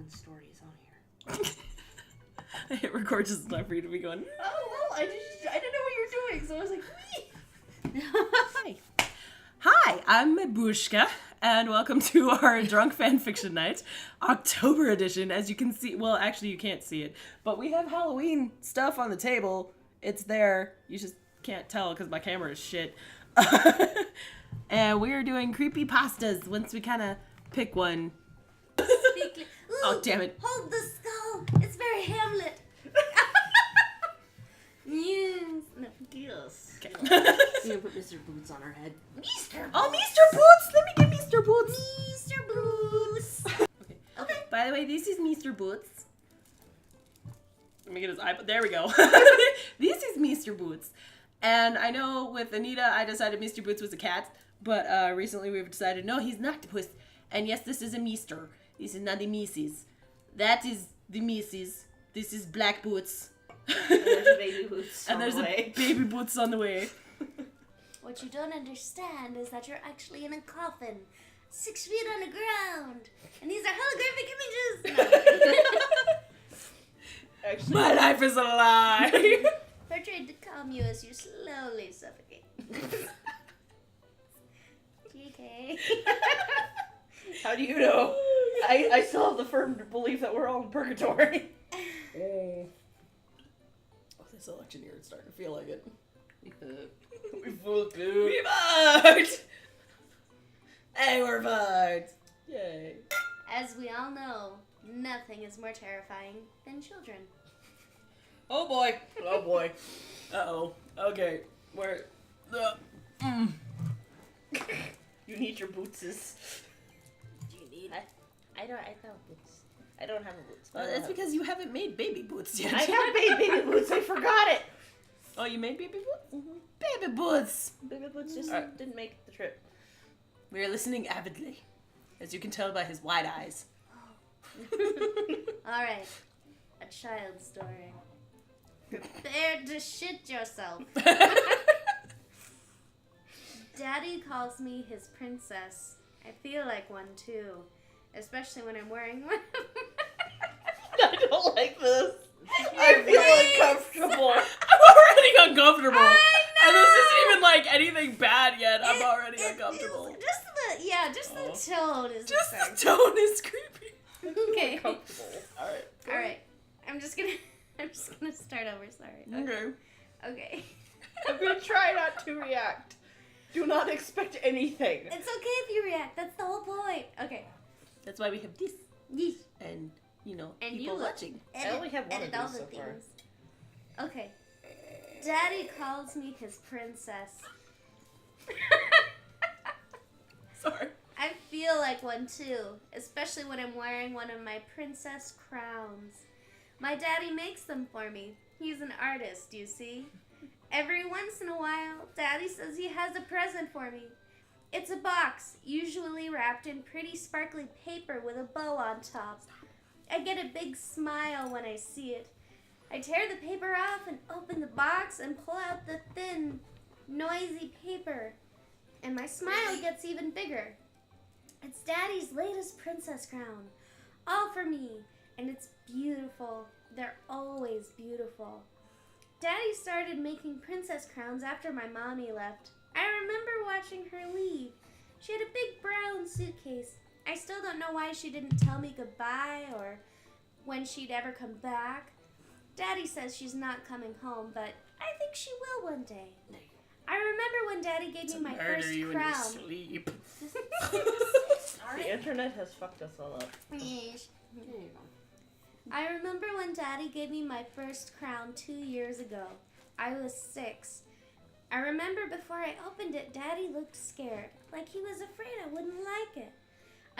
fun stories on here. I hit record just enough for you to be going, Oh, well, I didn't know what you were doing, so I was like, Hi. Hi, I'm Mabushka, and welcome to our Drunk Fanfiction Night, October edition. As you can see, well, actually you can't see it, but we have Halloween stuff on the table. It's there. You just can't tell because my camera is shit. And we are doing creepypastas once we kind of pick one. Oh, damn it. Hold the skull. It's very Hamlet. Yes. No. yes. Okay. We're gonna put Mr. Boots on our head. Mr. Oh, Mr. Boots! Let me get Mr. Boots! Mr. Boots. Okay. Okay. By the way, this is Mr. Boots. Let me get his iPod. There we go. This is Mr. Boots. And I know with Anita, I decided Mr. Boots was a cat. But recently we've decided, no, he's an octopus. And yes, this is a Meester. This is not the Mrs. That is the Mrs. This is Black Boots. And there's a baby Boots And there's a baby Boots on the way. What you don't understand is that you're actually in a coffin, 6 feet underground, and these are holographic images. No. Actually, My life is a lie. They're trying to calm you as you slowly suffocate. GK. how do you know? I still have the firm belief that we're all in purgatory. Oh, this election year is starting to feel like it. We fucked, dude. We fucked! Hey, we're fucked! Yay. As we all know, nothing is more terrifying than children. Oh boy. Oh boy. Uh-oh. Okay. Where? You need your bootses. Do you need? I found boots. I don't have a boots. Well, that's because you haven't made baby boots yet. I have made baby boots. I forgot it. Oh, you made baby boots? Mm-hmm. Baby boots! Baby boots just didn't make the trip. We're listening avidly, as you can tell by his wide eyes. Alright, a child's story. Prepare to shit yourself. Daddy calls me his princess. I feel like one too, especially when I'm wearing one. I don't like this. I feel uncomfortable. I'm already uncomfortable. I And this isn't even like anything bad yet. I'm already uncomfortable. Just the tone is Just absurd. the tone is creepy. Okay. Uncomfortable. Alright. Alright. I'm just gonna start over, sorry. Okay. Okay. I'm gonna try not to react. Do not expect anything. It's okay if you react, that's the whole point. Okay. That's why we have this. Yeesh. And, you know, And people you watching. I only have one of all these the so far. things. Okay. Daddy calls me his princess. Sorry. I feel like one too, especially when I'm wearing one of my princess crowns. My daddy makes them for me. He's an artist, you see. Every once in a while, Daddy says he has a present for me. It's a box, usually wrapped in pretty sparkly paper with a bow on top. I get a big smile when I see it. I tear the paper off and open the box and pull out the thin, noisy paper. And my smile gets even bigger. It's Daddy's latest princess crown. All for me. And it's beautiful. They're always beautiful. Daddy started making princess crowns after my mommy left. I remember watching her leave. She had a big brown suitcase. I still don't know why she didn't tell me goodbye or when she'd ever come back. Daddy says she's not coming home, but I think she will one day. I remember when Daddy gave me my first crown. Sleep. The internet has fucked us all up. Yeesh. I remember when Daddy gave me my first crown 2 years ago. I was 6. I remember before I opened it, Daddy looked scared, like he was afraid I wouldn't like it.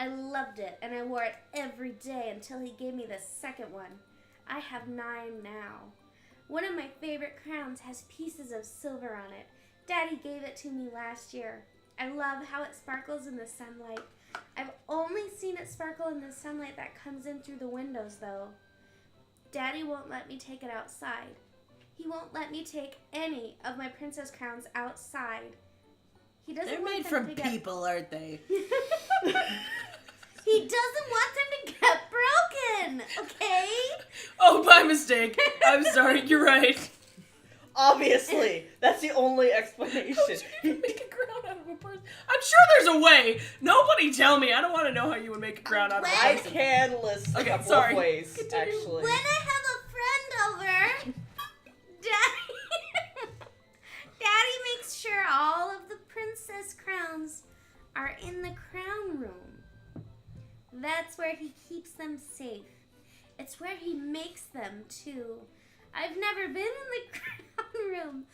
I loved it, and I wore it every day until he gave me the second one. I have 9 now. One of my favorite crowns has pieces of silver on it. Daddy gave it to me last year. I love how it sparkles in the sunlight. I've only seen it sparkle in the sunlight that comes in through the windows, though. Daddy won't let me take it outside. He won't let me take any of my princess crowns outside. He doesn't They're want made them from to get... people, aren't they? He doesn't want them to get broken. Oh, my mistake. I'm sorry. You're right. Obviously, that's the only explanation. How would you even make a crown out of a person? I'm sure there's a way. Nobody tell me. I don't want to know how you would make a crown out of a I person. can list a couple sorry. of ways, Continue. actually. When I have a friend over, Daddy makes sure all of the princess crowns are in the crown room. That's where he keeps them safe. It's where he makes them, too. I've never been in the crown room,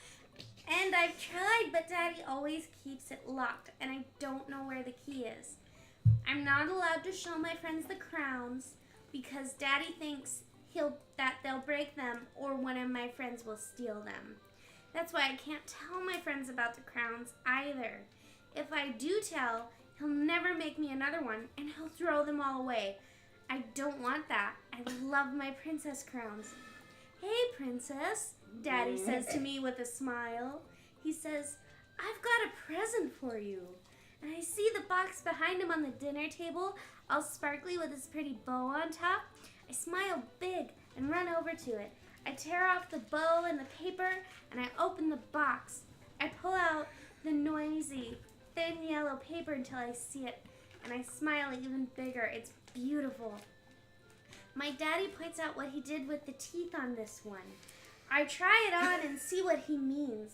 and I've tried, but Daddy always keeps it locked, and I don't know where the key is. I'm not allowed to show my friends the crowns because Daddy thinks that they'll break them or one of my friends will steal them. That's why I can't tell my friends about the crowns either. If I do tell, he'll never make me another one, and he'll throw them all away. I don't want that. I love my princess crowns. Hey, princess, Daddy says to me with a smile. He says, I've got a present for you. And I see the box behind him on the dinner table, all sparkly with his pretty bow on top. I smile big and run over to it. I tear off the bow and the paper, and I open the box. I pull out the noisy, thin yellow paper until I see it, and I smile even bigger. It's beautiful. My daddy points out what he did with the teeth on this one. I try it on and see what he means.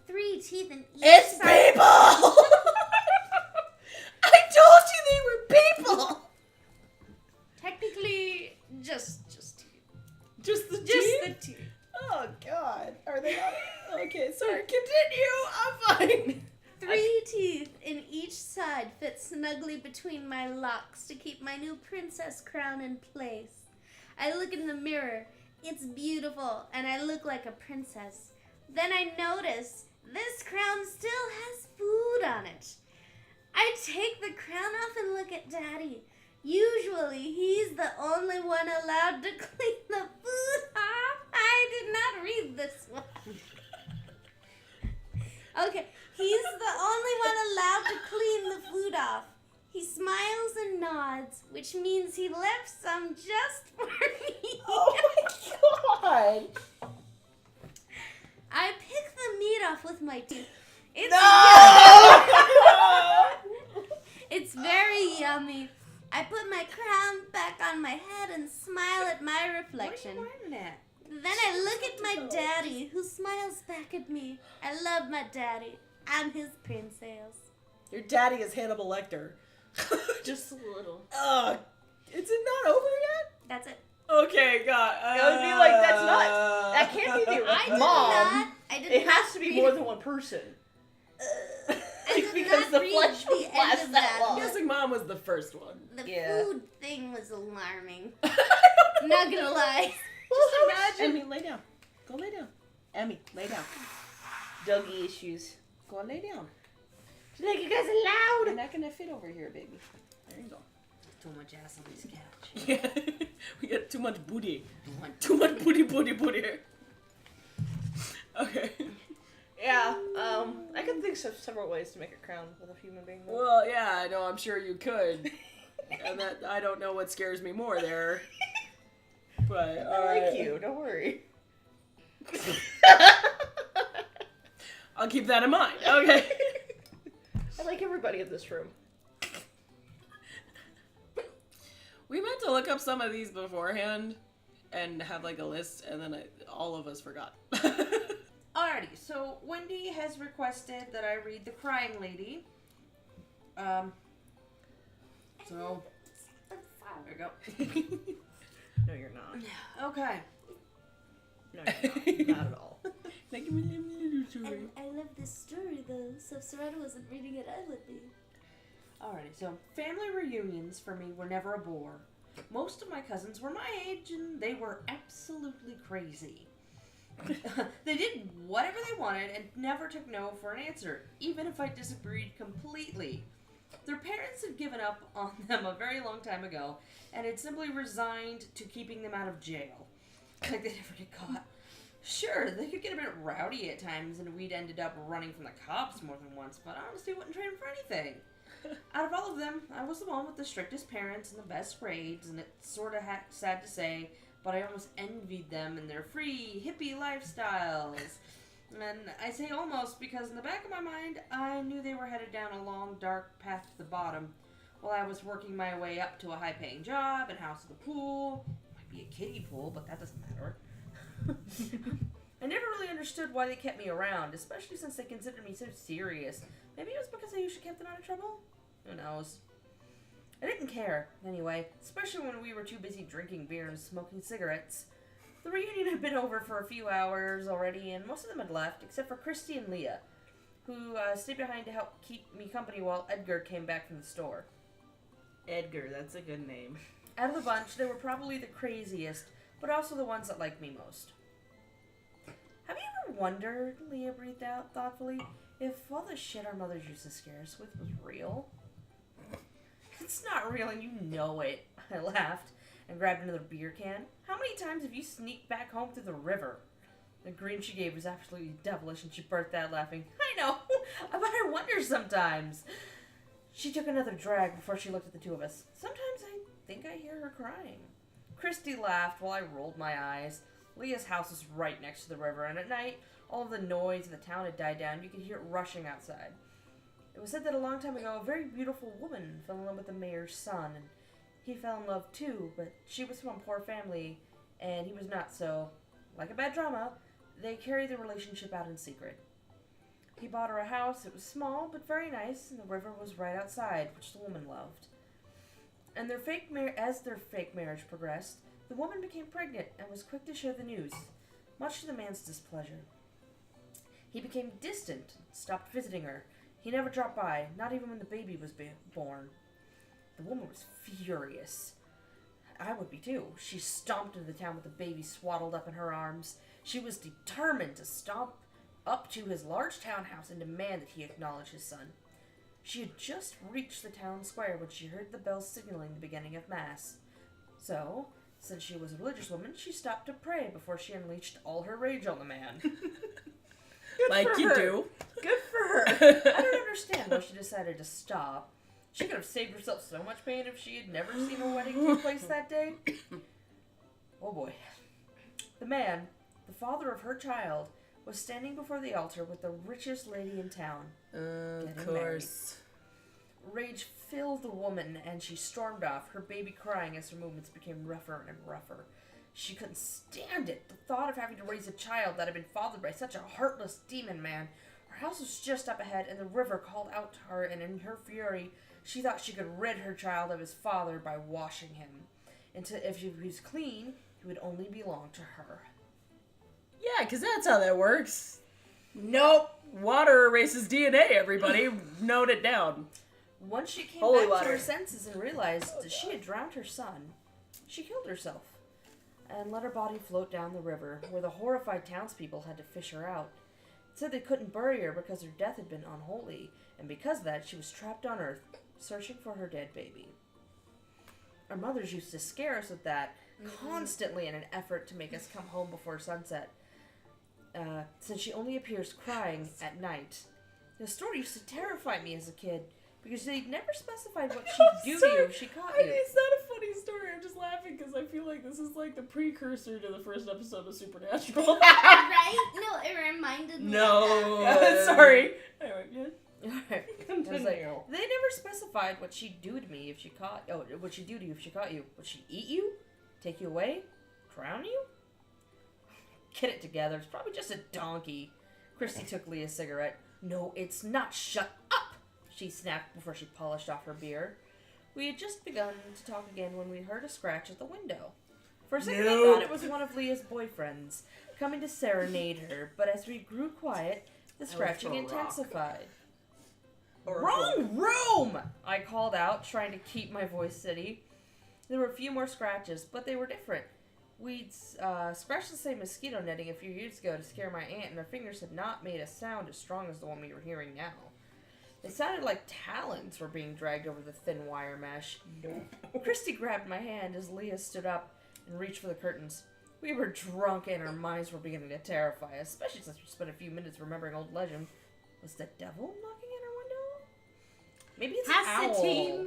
3 teeth in each It's side. people! I told you they were people! Technically, just teeth. Just the Just teeth? the teeth. Oh, God. Are they not? Okay, sorry. Continue. I'm fine. 3 teeth in each side fit snugly between my locks to keep my new princess crown in place. I look in the mirror. It's beautiful, and I look like a princess. Then I notice this crown still has food on it. I take the crown off and look at Daddy. Usually, he's the only one allowed to clean the food off. I did not read this one. Okay, he's the only one allowed to clean the food off. He smiles and nods, which means he left some just for me. Oh, my God. I pick the meat off with my teeth. It's It's very yummy. I put my crown back on my head and smile at my reflection. What are you wearing at? Then I look at my daddy, who smiles back at me. I love my daddy. I'm his princess. Your daddy is Hannibal Lecter. Just a little. Is it not over yet? That's it. Okay, God. It would be like, that's not. That can't be the I did mom. I did It not has to be read- more than one person. I did Because not the read flesh the won't end last of that long. I'm guessing Mom was the first one. The Yeah. food thing was alarming. Not gonna lie. Just imagine. Emmy, lay down. Go lay down. Emmy, lay down. Doggy issues. Go lay down. Like you guys are You're loud. not gonna fit over here, baby. There you go. Too much ass on this couch. Yeah, we got too much booty. Too much booty. Okay. Yeah. I can think of several ways to make a crown with a human being. Though. Well, yeah, I know. I'm sure you could. And that I don't know what scares me more there. But I like you. Don't worry. I'll keep that in mind. Okay. I like everybody in this room. We meant to look up some of these beforehand and have like a list, and then all of us forgot. Alrighty, so Wendy has requested that I read The Crying Lady. So, there we go. No, you're not. Okay. No, you're not. Not at all. Like a little story. I love this story though, so if Serena wasn't reading it, I would be. Alrighty, so family reunions for me were never a bore. Most of my cousins were my age and they were absolutely crazy. They did whatever they wanted and never took no for an answer, even if I disagreed completely. Their parents had given up on them a very long time ago and had simply resigned to keeping them out of jail. Like they never get caught. Sure, they could get a bit rowdy at times and we'd ended up running from the cops more than once, but honestly wouldn't trade them for anything. Out of all of them, I was the one with the strictest parents and the best grades, and it's sort of sad to say, but I almost envied them and their free, hippie lifestyles. And I say almost because in the back of my mind, I knew they were headed down a long, dark path to the bottom, while I was working my way up to a high-paying job and house with a pool. Might be a kiddie pool, but that doesn't matter. I never really understood why they kept me around, especially since they considered me so serious. Maybe it was because I usually kept them out of trouble? Who knows? I didn't care, anyway, especially when we were too busy drinking beer and smoking cigarettes. The reunion had been over for a few hours already, and most of them had left, except for Christy and Leah, who stayed behind to help keep me company while Edgar came back from the store. Edgar, that's a good name. Out of the bunch, they were probably the craziest, but also the ones that liked me most. Have you ever wondered, Leah breathed out thoughtfully, if all the shit our mothers used to scare us with was real? It's not real and you know it, I laughed and grabbed another beer can. How many times have you sneaked back home through the river? The grin she gave was absolutely devilish and she burst out laughing. I know, but I wonder sometimes. She took another drag before she looked at the two of us. Sometimes I think I hear her crying. Christy laughed while I rolled my eyes. Leah's house was right next to the river, and at night, all of the noise of the town had died down. You could hear it rushing outside. It was said that a long time ago, a very beautiful woman fell in love with the mayor's son, and he fell in love too, but she was from a poor family, and he was not, so, like a bad drama, they carried the relationship out in secret. He bought her a house. It was small, but very nice, and the river was right outside, which the woman loved. And as their fake marriage progressed, the woman became pregnant and was quick to share the news, much to the man's displeasure. He became distant, stopped visiting her. He never dropped by, not even when the baby was born. The woman was furious. I would be too. She stomped into the town with the baby swaddled up in her arms. She was determined to stomp up to his large townhouse and demand that he acknowledge his son. She had just reached the town square when she heard the bells signaling the beginning of Mass. So, since she was a religious woman, she stopped to pray before she unleashed all her rage on the man. Like you do. Good for her. I don't understand why she decided to stop. She could have saved herself so much pain if she had never seen a wedding take place that day. Oh boy. The man, the father of her child, was standing before the altar with the richest lady in town. Of course. Rage filled the woman, and she stormed off, her baby crying as her movements became rougher and rougher. She couldn't stand it, the thought of having to raise a child that had been fathered by such a heartless demon man. Her house was just up ahead, and the river called out to her, and in her fury, she thought she could rid her child of his father by washing him. And if he was clean, he would only belong to her. Yeah, because that's how that works. Nope. Water erases DNA, everybody. Note it down. Once she came Holy back water. to her senses and realized that she had drowned her son, she killed herself and let her body float down the river, where the horrified townspeople had to fish her out. It said they couldn't bury her because her death had been unholy, and because of that, she was trapped on Earth, searching for her dead baby. Our mothers used to scare us with that constantly in an effort to make us come home before sunset, since she only appears crying at night. The story used to terrify me as a kid, because they'd never specified what she'd do to you if she caught you. It's not a funny story. I'm just laughing because I feel like this is like the precursor to the first episode of Supernatural. Right? No, it reminded me of that. Sorry. Anyway, yeah. Alright. I was like, they never specified what she'd do to me if she caught. Oh, what she'd do to you if she caught you. Would she eat you? Take you away? Drown you? Get it together. It's probably just a donkey. Christy took Leah's cigarette. No, it's not. Shut up! She snapped before she polished off her beer. We had just begun to talk again when we heard a scratch at the window. For a second, I thought it was one of Leah's boyfriends coming to serenade her, but as we grew quiet, the scratching intensified. Wrong room! I called out, trying to keep my voice steady. There were a few more scratches, but they were different. We'd scratched the same mosquito netting a few years ago to scare my aunt, and her fingers had not made a sound as strong as the one we were hearing now. It sounded like talons were being dragged over the thin wire mesh. Christy grabbed my hand as Leah stood up and reached for the curtains. We were drunk and our minds were beginning to terrify us, especially since we spent a few minutes remembering old legend. Was the devil knocking at our window? Maybe it's an owl.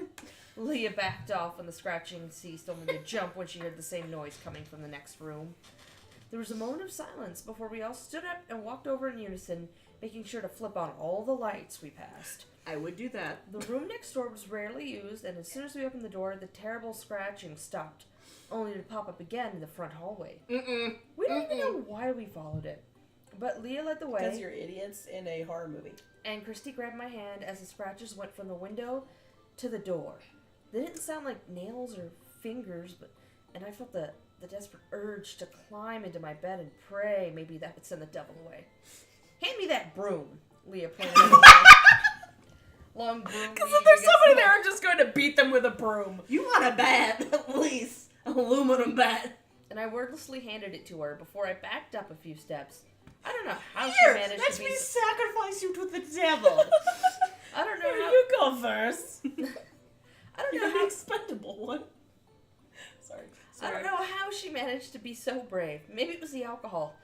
Leah backed off when the scratching ceased, only to jump when she heard the same noise coming from the next room. There was a moment of silence before we all stood up and walked over in unison, making sure to flip on all the lights we passed. I would do that. The room next door was rarely used, and as soon as we opened the door, the terrible scratching stopped, only to pop up again in the front hallway. We don't even know why we followed it. But Leah led the way. Because you're idiots in a horror movie. And Christy grabbed my hand as the scratches went from the window to the door. They didn't sound like nails or fingers, and I felt the desperate urge to climb into my bed and pray maybe that would send the devil away. Hand me that broom, Leah pointed at the long broom. Because if there's somebody there, I'm just going to beat them with a broom. You want a bat, at least. An aluminum bat. And I wordlessly handed it to her before I backed up a few steps. I don't know how Here, she managed let to me be... sacrifice you to the devil. I don't know Here, how... you go first. I don't know You're the how... expendable one. Sorry. I don't know how she managed to be so brave. Maybe it was the alcohol.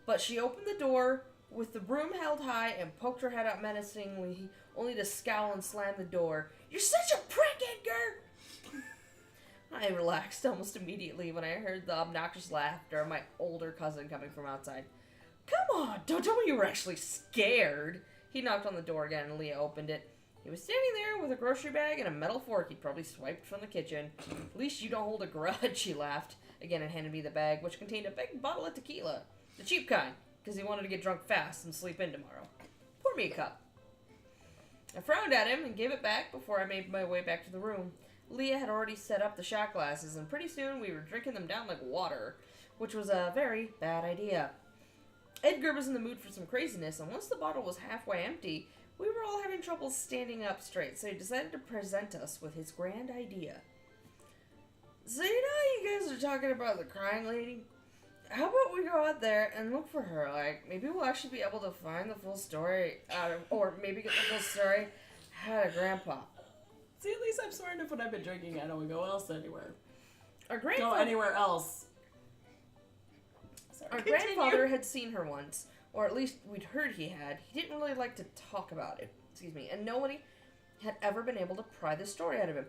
But she opened the door with the broom held high and poked her head out menacingly, only to scowl and slam the door. You're such a prick, Edgar! I relaxed almost immediately when I heard the obnoxious laughter of my older cousin coming from outside. Come on, don't tell me you were actually scared. He knocked on the door again and Leah opened it. He was standing there with a grocery bag and a metal fork he'd probably swiped from the kitchen. At least you don't hold a grudge, he laughed again and handed me the bag, which contained a big bottle of tequila. The cheap kind, because he wanted to get drunk fast and sleep in tomorrow. Pour me a cup. I frowned at him and gave it back before I made my way back to the room. Leah had already set up the shot glasses, and pretty soon we were drinking them down like water, which was a very bad idea. Edgar was in the mood for some craziness, and once the bottle was halfway empty, we were all having trouble standing up straight, so he decided to present us with his grand idea. So you know how you guys are talking about the crying lady? How about we go out there and look for her? Like, maybe we'll actually be able to find the full story out of, or maybe get the full story out of Grandpa. See, at least I'm smart enough when I've been drinking. I don't go else anywhere. Our Go grandfather, anywhere else. Sorry. our Continue. grandfather had seen her once, or at least we'd heard he had. He didn't really like to talk about it, and nobody had ever been able to pry the story out of him.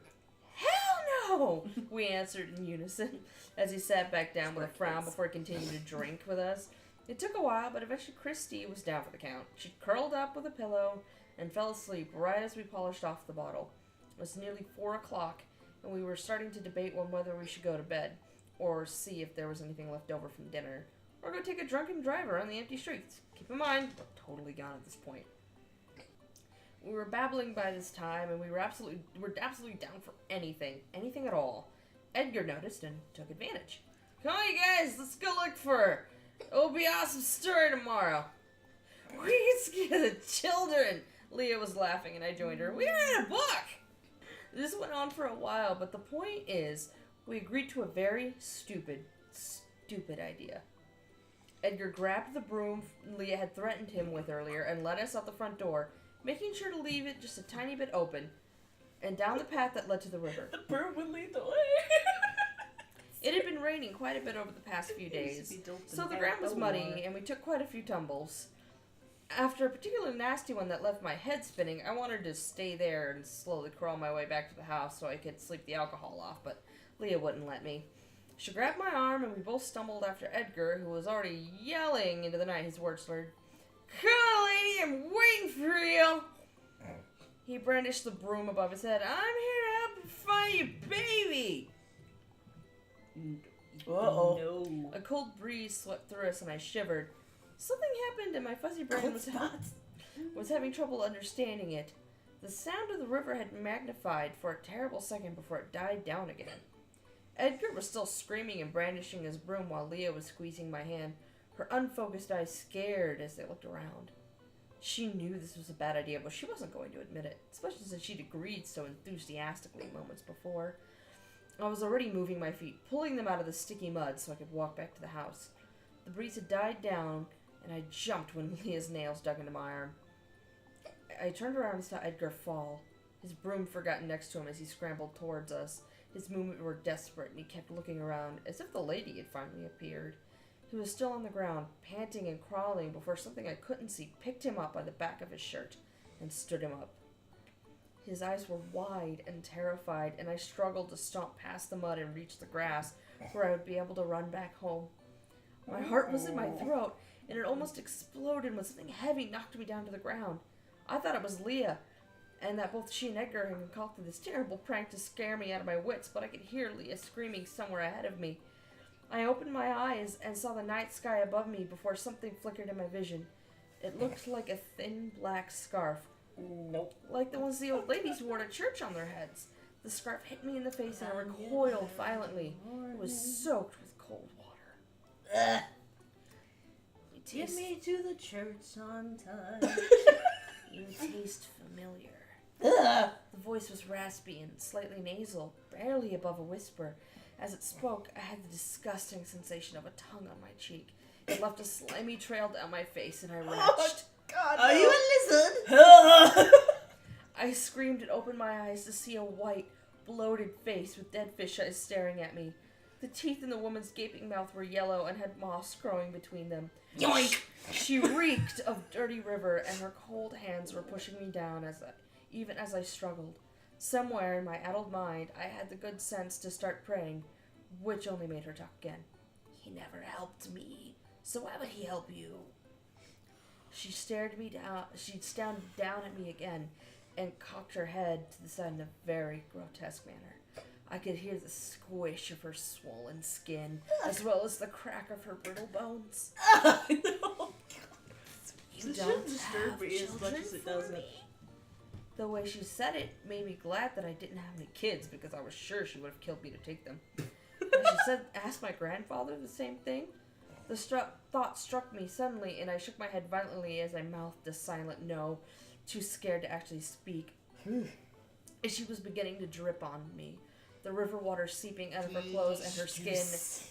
Hell no! We answered in unison as he sat back down with a frown before he continued to drink with us. It took a while, but eventually Christy was down for the count. She curled up with a pillow and fell asleep right as we polished off the bottle. It was nearly 4 o'clock, and we were starting to debate on whether we should go to bed, or see if there was anything left over from dinner, or go take a drunken drive around the empty streets. Keep in mind, we're totally gone at this point. We were babbling by this time, and we were absolutely down for anything at all. Edgar noticed and took advantage. Come on, you guys, let's go look for her. It'll be an awesome story tomorrow. We can scare the children. Leah was laughing, and I joined her. We read a book. This went on for a while, but the point is, we agreed to a very stupid idea. Edgar grabbed the broom Leah had threatened him with earlier and led us out the front door, making sure to leave it just a tiny bit open, and down the path that led to the river. The bird would lead the way. It had been raining quite a bit over the past few days, so the ground was muddy, and we took quite a few tumbles. After a particularly nasty one that left my head spinning, I wanted to stay there and slowly crawl my way back to the house so I could sleep the alcohol off, but Leah wouldn't let me. She grabbed my arm, and we both stumbled after Edgar, who was already yelling into the night, his words slurred. Come on, lady, I'm waiting for you! He brandished the broom above his head. I'm here to help you find your baby! Uh-oh. No. A cold breeze swept through us, and I shivered. Something happened, and my fuzzy brain was having trouble understanding it. The sound of the river had magnified for a terrible second before it died down again. Edgar was still screaming and brandishing his broom while Leah was squeezing my hand, her unfocused eyes scared as they looked around. She knew this was a bad idea, but she wasn't going to admit it, especially since she'd agreed so enthusiastically moments before. I was already moving my feet, pulling them out of the sticky mud so I could walk back to the house. The breeze had died down, and I jumped when Leah's nails dug into my arm. I turned around and saw Edgar fall, his broom forgotten next to him as he scrambled towards us. His movements were desperate, and he kept looking around, as if the lady had finally appeared. He was still on the ground, panting and crawling, before something I couldn't see picked him up by the back of his shirt and stood him up. His eyes were wide and terrified, and I struggled to stomp past the mud and reach the grass, where I would be able to run back home. My heart was in my throat, and it almost exploded when something heavy knocked me down to the ground. I thought it was Leah, and that both she and Edgar had concocted this terrible prank to scare me out of my wits, but I could hear Leah screaming somewhere ahead of me. I opened my eyes and saw the night sky above me before something flickered in my vision. It looked like a thin black scarf. Nope. Like the ones the old ladies wore to church on their heads. The scarf hit me in the face and I recoiled violently. It was soaked with cold water. Get me to the church on time. You taste familiar. Ugh. The voice was raspy and slightly nasal, barely above a whisper. As it spoke, I had the disgusting sensation of a tongue on my cheek. It left a slimy trail down my face and I retched. God, Are you a lizard? I screamed and opened my eyes to see a white, bloated face with dead fish eyes staring at me. The teeth in the woman's gaping mouth were yellow and had moss growing between them. Yoink! She reeked of dirty river, and her cold hands were pushing me down even as I struggled. Somewhere in my addled mind, I had the good sense to start praying, which only made her talk again. He never helped me, so why would he help you? She stared me down. She stared down at me again, and cocked her head to the side in a very grotesque manner. I could hear the squish of her swollen skin, as well as the crack of her brittle bones. No. You This don't shouldn't disturb have me as much children as it for doesn't. me. The way she said it made me glad that I didn't have any kids, because I was sure she would have killed me to take them. When she asked my grandfather the same thing, the thought struck me suddenly, and I shook my head violently as I mouthed a silent no, too scared to actually speak. As she was beginning to drip on me, the river water seeping out of her clothes and her skin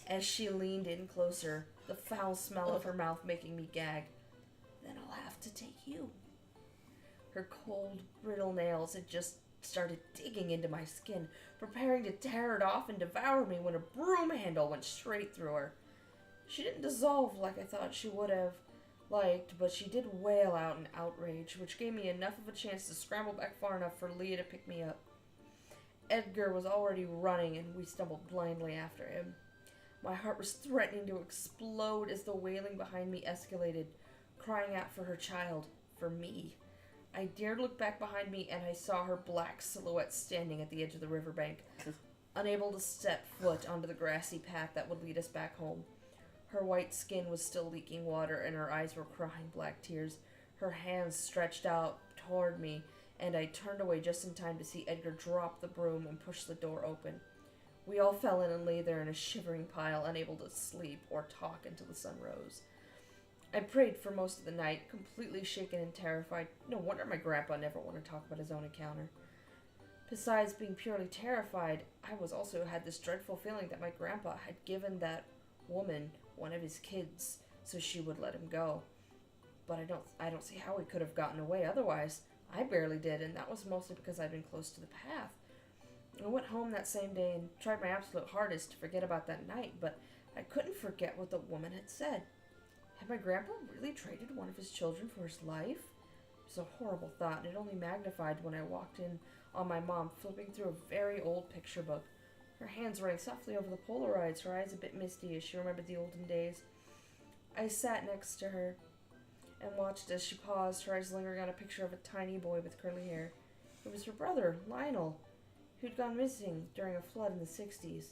as she leaned in closer, the foul smell of her mouth making me gag. Then I'll have to take you. Her cold, brittle nails had just started digging into my skin, preparing to tear it off and devour me when a broom handle went straight through her. She didn't dissolve like I thought she would have liked, but she did wail out in outrage, which gave me enough of a chance to scramble back far enough for Leah to pick me up. Edgar was already running, and we stumbled blindly after him. My heart was threatening to explode as the wailing behind me escalated, crying out for her child, for me. I dared look back behind me, and I saw her black silhouette standing at the edge of the riverbank, unable to step foot onto the grassy path that would lead us back home. Her white skin was still leaking water, and her eyes were crying black tears. Her hands stretched out toward me, and I turned away just in time to see Edgar drop the broom and push the door open. We all fell in and lay there in a shivering pile, unable to sleep or talk until the sun rose. I prayed for most of the night, completely shaken and terrified. No wonder my grandpa never wanted to talk about his own encounter. Besides being purely terrified, I also had this dreadful feeling that my grandpa had given that woman one of his kids so she would let him go. But I don't see how he could have gotten away otherwise. I barely did, and that was mostly because I'd been close to the path. I went home that same day and tried my absolute hardest to forget about that night, but I couldn't forget what the woman had said. Had my grandpa really traded one of his children for his life? It was a horrible thought, and it only magnified when I walked in on my mom flipping through a very old picture book. Her hands running softly over the Polaroids, her eyes a bit misty as she remembered the olden days. I sat next to her and watched as she paused, her eyes lingering on a picture of a tiny boy with curly hair. It was her brother, Lionel, who'd gone missing during a flood in the 60s.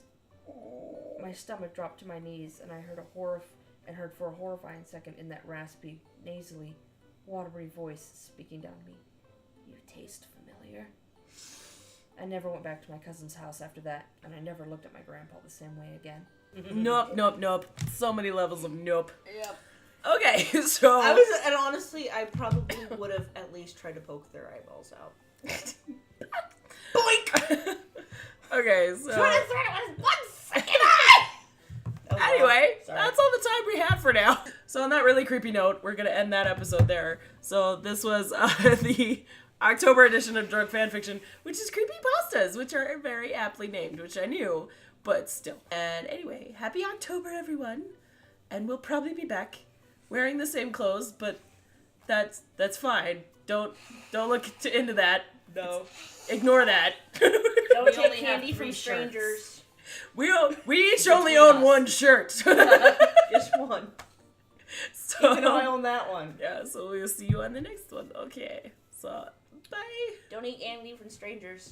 My stomach dropped to my knees, and I heard for a horrifying second in that raspy, nasally, watery voice speaking down to me. You taste familiar. I never went back to my cousin's house after that, and I never looked at my grandpa the same way again. Nope. So many levels of nope. Yep. Okay, so And honestly, I probably would have at least tried to poke their eyeballs out. Boink! Okay, so Trying to thread it with one freaking eye! anyway, Sorry. that's all the time we have for now. So on that really creepy note, we're gonna end that episode there. So this was the October edition of Drunk Fanfiction, which is creepypastas, which are very aptly named, which I knew, but still. And anyway, happy October, everyone. And we'll probably be back wearing the same clothes, but that's fine. Don't look into that. No. Ignore that. Don't We take only have candy 3 from shirts. strangers. We each only Between own us. one shirt. Just one. So Even though I own that one. yeah, so we'll see you on the next one. Okay. So bye. Don't eat candy from strangers.